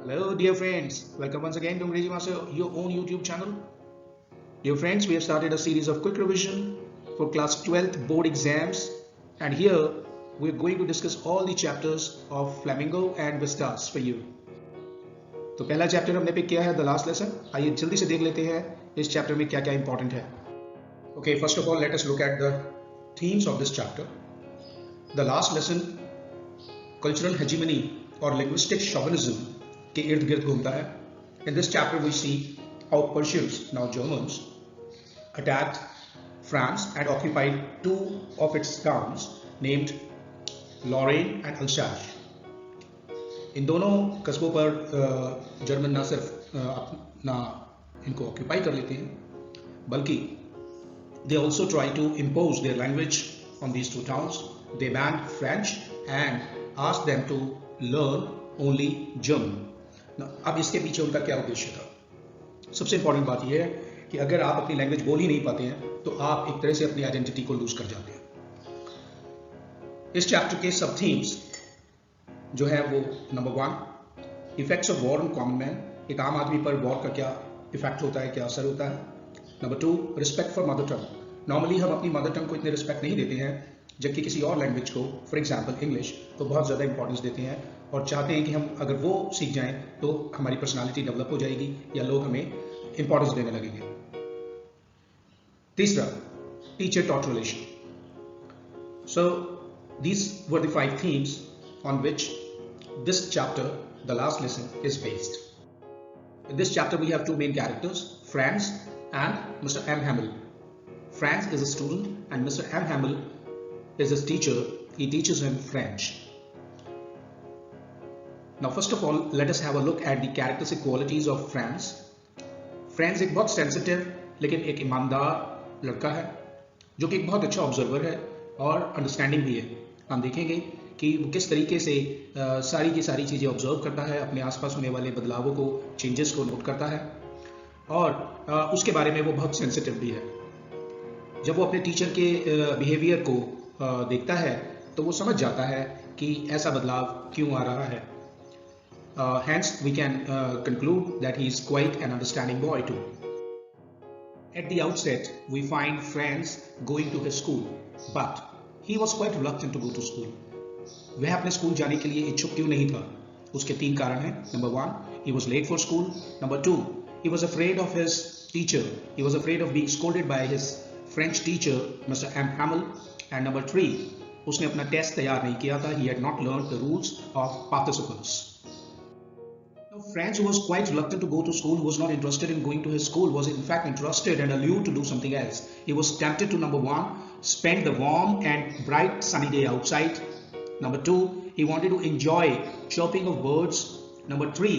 Hello, dear friends. Welcome once again to Angrezi Master, your own YouTube channel. Dear friends, we have started a series of quick revision for class 12th board exams, and here we are going to discuss all the chapters of Flamingo and Vistas for you. तो पहला chapter हमने pick किया है the last lesson. आइए जल्दी से देख लेते हैं इस चैप्टर में क्या क्या इंपॉर्टेंट है. Okay, first of all, let us look at the themes of this chapter. The last lesson, cultural hegemony or linguistic chauvinism, के इर्द गिर्द घूमता है. In this chapter we see how Persians, now Germans, attacked France and occupied two of its towns named Lorraine and Alsace. इन दोनों कस्बों पर German ना सिर्फ अपना इनको ऑक्यूपाई कर लेते हैं बल्कि they also try to impose their language on these two towns. They banned French and asked them to learn only German. अब इसके पीछे उनका क्या उद्देश्य था? सबसे इंपॉर्टेंट बात यह है कि अगर आप अपनी लैंग्वेज बोल ही नहीं पाते हैं तो आप एक तरह से अपनी आइडेंटिटी को लूज कर जाते हैं. इस चैप्टर के सब थीम्स जो है वो number 1, effects of war on common man. एक आम आदमी पर वॉर का क्या इफेक्ट होता है, क्या असर होता है. Number 2, respect for mother tongue. Normally हम अपनी मदर टंग को इतने रिस्पेक्ट नहीं देते हैं जबकि किसी और लैंग्वेज को, फॉर एग्जांपल इंग्लिश को बहुत ज़्यादा इंपॉर्टेंस देते हैं और चाहते हैं कि हम अगर वो सीख जाएं तो हमारी पर्सनालिटी डेवलप हो जाएगी या लोग हमें इंपॉर्टेंस देने लगेंगे. तीसरा, teacher taught relation. So these were the 5 themes on which this chapter, the last lesson, is based. In this chapter we have two main characters, Franz and Mr. M. Hamill. Franz is a student and Mr. M. Hamill is his teacher. He teaches him French. Now first of all, let us have a look at the characteristic qualities of Franz. Franz एक बहुत sensitive लेकिन एक ईमानदार लड़का है जो कि एक बहुत अच्छा ऑब्जर्वर है और अंडरस्टैंडिंग भी है. हम देखेंगे कि वो किस तरीके से सारी की सारी चीज़ें ऑब्जर्व करता है, अपने आसपास होने वाले बदलावों को, चेंजेस को नोट करता है और उसके बारे में वो बहुत सेंसिटिव भी है. जब वो अपने टीचर के बिहेवियर को देखता है तो वो समझ जाता है कि ऐसा बदलाव क्यों आ रहा है. Hence we can conclude that he is quite an understanding boy too. At the outset we find Franz going to his school, but he was quite reluctant to go to school. वह अपने school जाने के लिए इच्छुक क्यों नहीं था? उसके 3 कारण हैं. Number 1, he was late for school. Number 2, he was afraid of his teacher. He was afraid of being scolded by his French teacher, Mr. M. Hamill. And number 3, उसने अपना टेस्ट तैयार नहीं किया था. He had not learned the rules of participles. Now, Franz, who was quite reluctant to go to school, who was not interested in going to his school, was in fact interested and allured to do something else. He was tempted to, number 1, spend the warm and bright sunny day outside. Number 2, he wanted to enjoy chirping of birds. Number 3,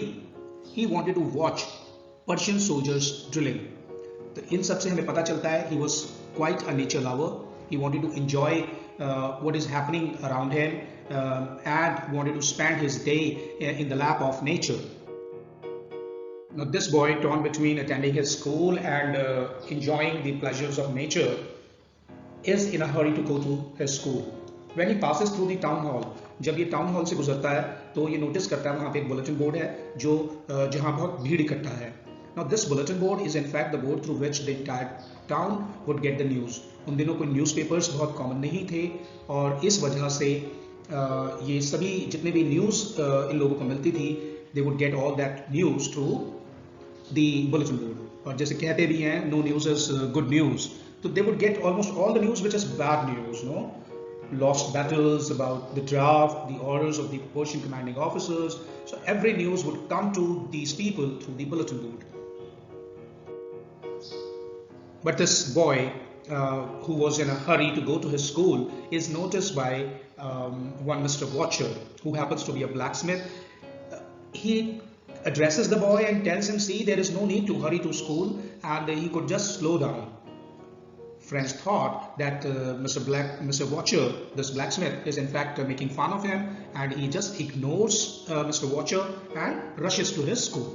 he wanted to watch Persian soldiers drilling. तो इन सब से हमें पता चलता है he was quite a nature lover. He wanted to enjoy what is happening around him and wanted to spend his day in the lap of nature. Now this boy, torn between attending his school and enjoying the pleasures of nature, is in a hurry to go to his school. When he passes through the town hall, जब ये town hall से गुजरता है तो ये notice करता है वहाँ पे एक बुलेटिन बोर्ड है जो जहाँ बहुत भीड़ इकट्ठा है. Now this bulletin board is in fact the board through which the entire town would get the news. उन दिनों कोई न्यूज़पेपर्स बहुत कॉमन नहीं थे और इस वजह से ये सभी जितने भी न्यूज़ इन लोगों को मिलती थी, they would get all that news through the bulletin board. और जैसे कहते भी हैं, no news is good news. So they would get almost all the news which is bad news, no? Lost battles, about the draft, the orders of the Persian commanding officers. So every news would come to these people through the bulletin board. But this boy who was in a hurry to go to his school is noticed by one Mr. Watcher, who happens to be a blacksmith. He addresses the boy and tells him, see, there is no need to hurry to school and he could just slow down. Franz thought that Mr. Watcher, this blacksmith, is in fact making fun of him, and he just ignores Mr. Watcher and rushes to his school.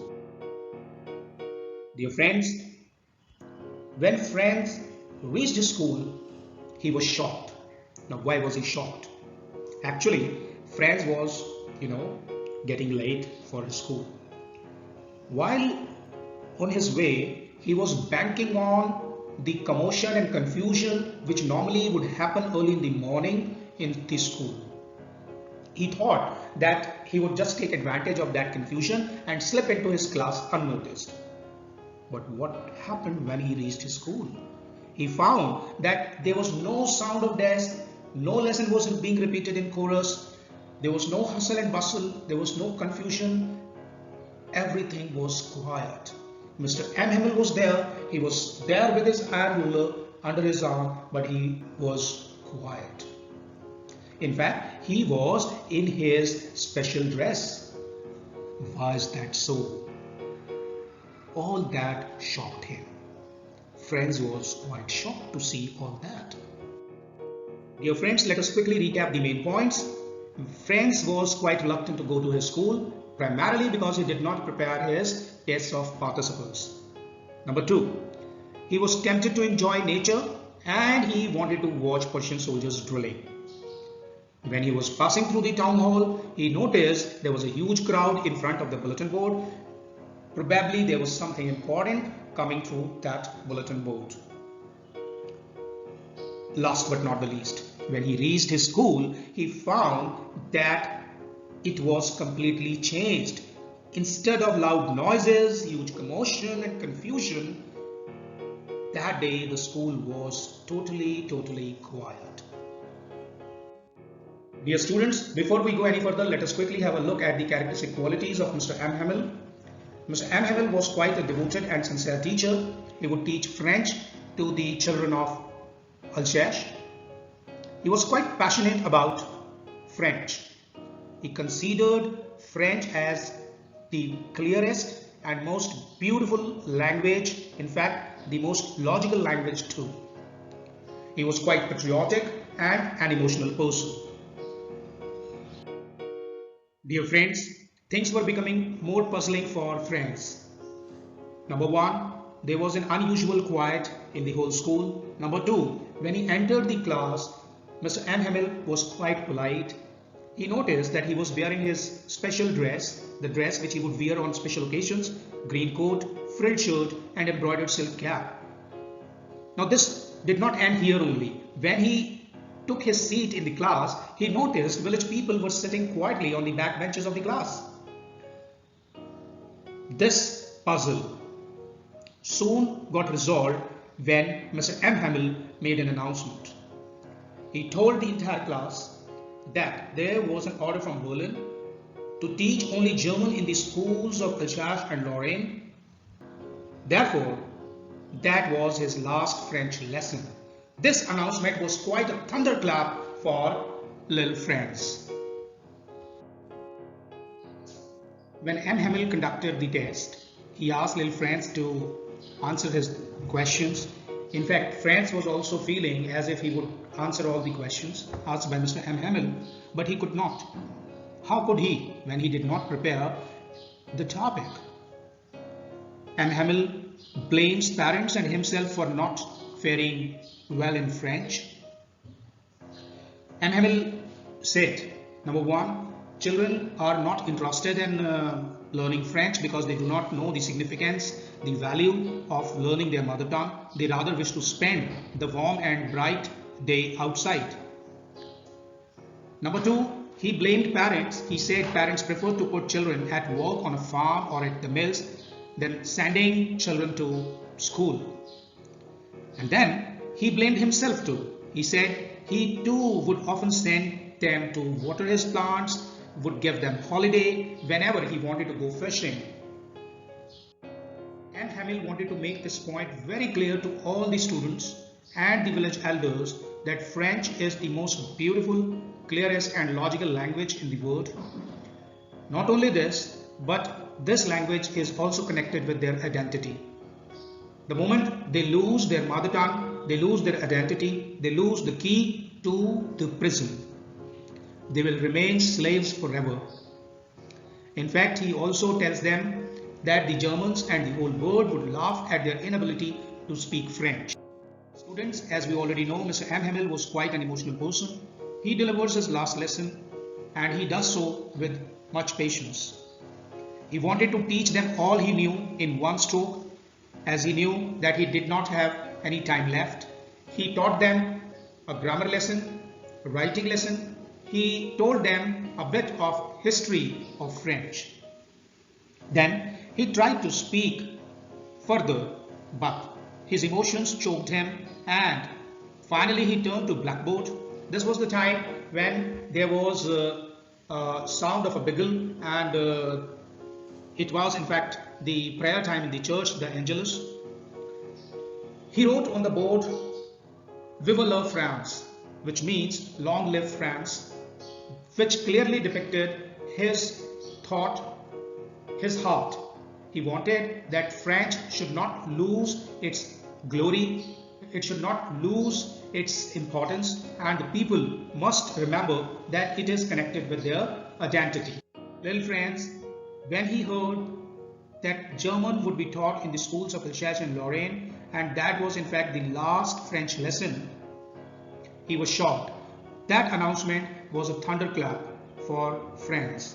Dear friends, when Franz reached his school, he was shocked. Now, why was he shocked? Actually, Franz was, getting late for his school. While on his way, he was banking on the commotion and confusion which normally would happen early in the morning in the school. He thought that he would just take advantage of that confusion and slip into his class unnoticed. But what happened when he reached his school? He found that there was no sound of desk, no lesson was being repeated in chorus, there was no hustle and bustle, there was no confusion, everything was quiet. Mr. M. Hamill was there, he was there with his iron ruler under his arm, but he was quiet. In fact, he was in his special dress. Why is that so? All that shocked him. Friends was quite shocked to see all that. Dear friends, let us quickly recap the main points. Friends was quite reluctant to go to his school, primarily because he did not prepare his tests of participles. Number 2, he was tempted to enjoy nature and he wanted to watch Persian soldiers drilling. When he was passing through the town hall, he noticed there was a huge crowd in front of the bulletin board. Probably there was something important coming through that bulletin board. Last but not the least, when he reached his school, he found that it was completely changed. Instead of loud noises, huge commotion and confusion, that day the school was totally quiet. Dear students, before we go any further, let us quickly have a look at the characteristic qualities of Mr. M. Hamill. Mr. M. Hamill was quite a devoted and sincere teacher. He would teach French to the children of Alsace. He was quite passionate about French. He considered French as the clearest and most beautiful language, in fact, the most logical language too. He was quite patriotic and an emotional person. Dear friends, things were becoming more puzzling for friends. Number 1, there was an unusual quiet in the whole school. Number 2, when he entered the class, Mr. M. Hamill was quite polite. He noticed that he was wearing his special dress, the dress which he would wear on special occasions, green coat, frilled shirt and embroidered silk cap. Now this did not end here only. When he took his seat in the class, he noticed village people were sitting quietly on the back benches of the class. This puzzle soon got resolved when Mr. M. Hamill made an announcement. He told the entire class that there was an order from Berlin to teach only German in the schools of Alsace and Lorraine. Therefore, that was his last French lesson. This announcement was quite a thunderclap for little Franz. When M. Hamill conducted the test, he asked little Franz to answer his questions. In fact, Franz was also feeling as if he would answer all the questions asked by Mr. M. Hamill, but he could not. How could he when he did not prepare the topic? M. Hamill blames parents and himself for not faring well in French. M. Hamill said, number 1, children are not interested in learning French because they do not know the significance, the value of learning their mother tongue. They rather wish to spend the warm and bright day outside. Number 2, he blamed parents. He said parents prefer to put children at work on a farm or at the mills than sending children to school. And then he blamed himself too. He said he too would often send them to water his plants, would give them holiday whenever he wanted to go fishing. M. Hamill wanted to make this point very clear to all the students and the village elders that French is the most beautiful, clearest and logical language in the world. Not only this, but this language is also connected with their identity. The moment they lose their mother tongue, they lose their identity, they lose the key to the prison. They will remain slaves forever. In fact, he also tells them that the Germans and the whole world would laugh at their inability to speak French. Students, as we already know, Mr. M. Hamill was quite an emotional person. He delivers his last lesson and he does so with much patience. He wanted to teach them all he knew in one stroke, as he knew that he did not have any time left. He taught them a grammar lesson, a writing lesson. He told them a bit of history of French. Then he tried to speak further, but his emotions choked him, and finally he turned to blackboard. This was the time when there was a sound of a bugle, and it was in fact the prayer time in the church, the Angelus. He wrote on the board, "Vive la France," which means long live France, which clearly depicted his thought, his heart. He wanted that French should not lose its glory, it should not lose its importance, and the people must remember that it is connected with their identity. Little friends, when he heard that German would be taught in the schools of Alsace and Lorraine, and that was in fact the last French lesson, he was shocked. That announcement was a thunderclap for France.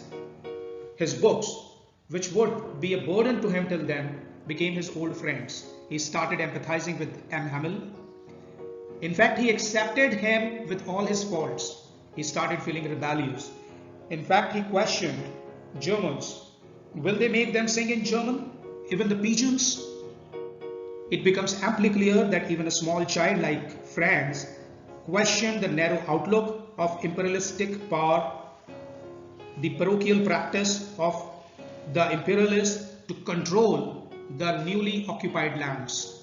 His books, which would be a burden to him till then, became his old friends. He started empathizing with M. Hamel. In fact, he accepted him with all his faults. He started feeling rebellious. In fact, he questioned Germans. Will they make them sing in German? Even the pigeons? It becomes amply clear that even a small child like France questioned the narrow outlook of imperialistic power, the parochial practice of the imperialists to control the newly occupied lands.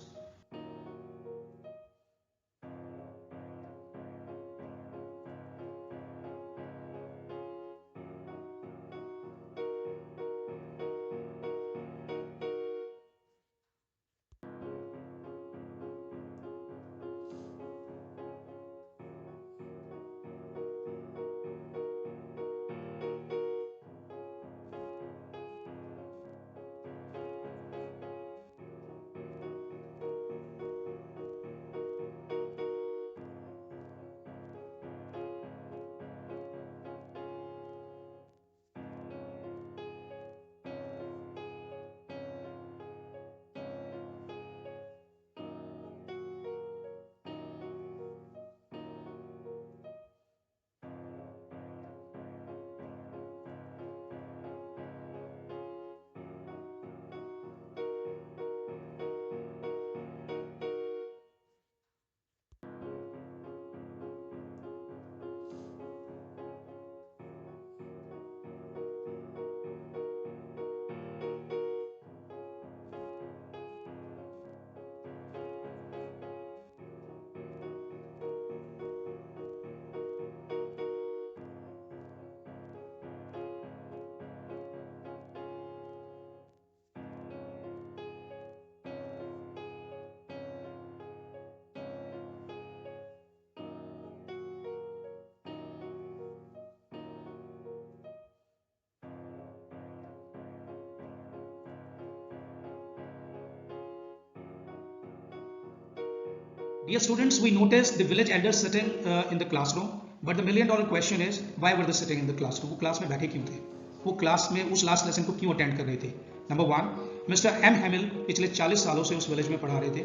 Dear students, we noticed the village elders sitting in the classroom, but the million-dollar question is, why were they sitting in the classroom? वो class में बैठे क्यों थे? वो class में उस last lesson को क्यों अटेंड कर रहे थे? नंबर वन, मिस्टर एम हैमिल पिछले 40 सालों से उस विलेज में पढ़ा रहे थे,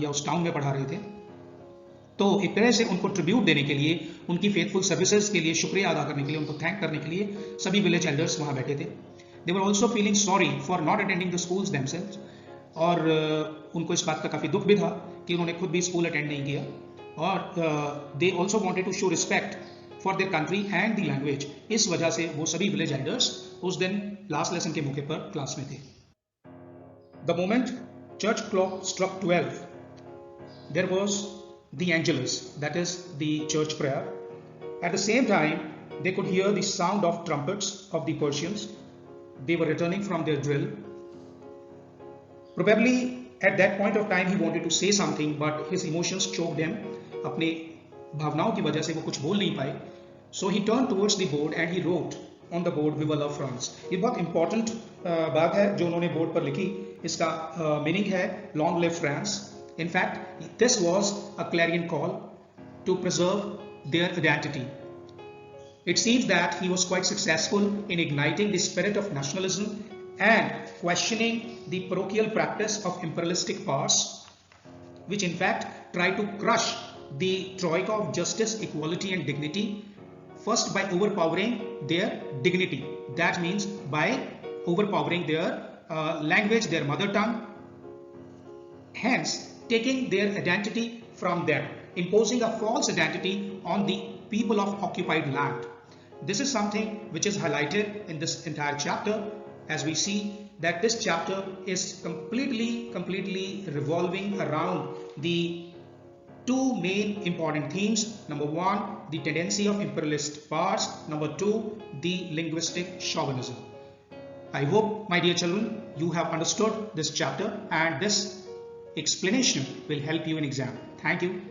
या उस टाउन में पढ़ा रहे थे। तो एक तरह से उनको ट्रिब्यूट देने के लिए, उनकी फेथफुल सर्विसेज के लिए शुक्रिया अदा करने के लिए, उनको थैंक करने के लिए सभी विलेज एल्डर्स वहाँ बैठे थे। They were also feeling sorry for not attending the schools themselves, और उनको इस बात का काफ़ी दुख भी था कि उन्होंने खुद भी स्कूल अटेंड नहीं किया, और they also wanted to show respect for their country and the language. इस वजह से वो सभी विलेज एल्डर्स उस दिन लास्ट लेसन के मौके पर क्लास में थे। The moment church clock struck 12, there was the Angelus, that is the church prayer. At the same time, they could hear the sound of trumpets of the Persians. They were returning from their drill. Probably at that point of time he wanted to say something, but his emotions choked him. अपने भावनाओं की वजह से वो कुछ बोल नहीं पाए. So he turned towards the board and he wrote on the board, "Vive la France." ये बहुत important बात है जो उन्होंने बोर्ड पर लिखी. इसका मीनिंग है "Long live France." In fact, this was a clarion call to preserve their identity. It seems that he was quite successful in igniting the spirit of nationalism and questioning the parochial practice of imperialistic powers, which in fact try to crush the troika of justice, equality and dignity, first by overpowering their dignity. That means by overpowering their language, their mother tongue, hence taking their identity from them, imposing a false identity on the people of occupied land. This is something which is highlighted in this entire chapter, as we see that this chapter is completely revolving around the two main important themes. Number one, the tendency of imperialist powers. Number two, the linguistic chauvinism. I hope, my dear children, you have understood this chapter and this explanation will help you in exam. Thank you.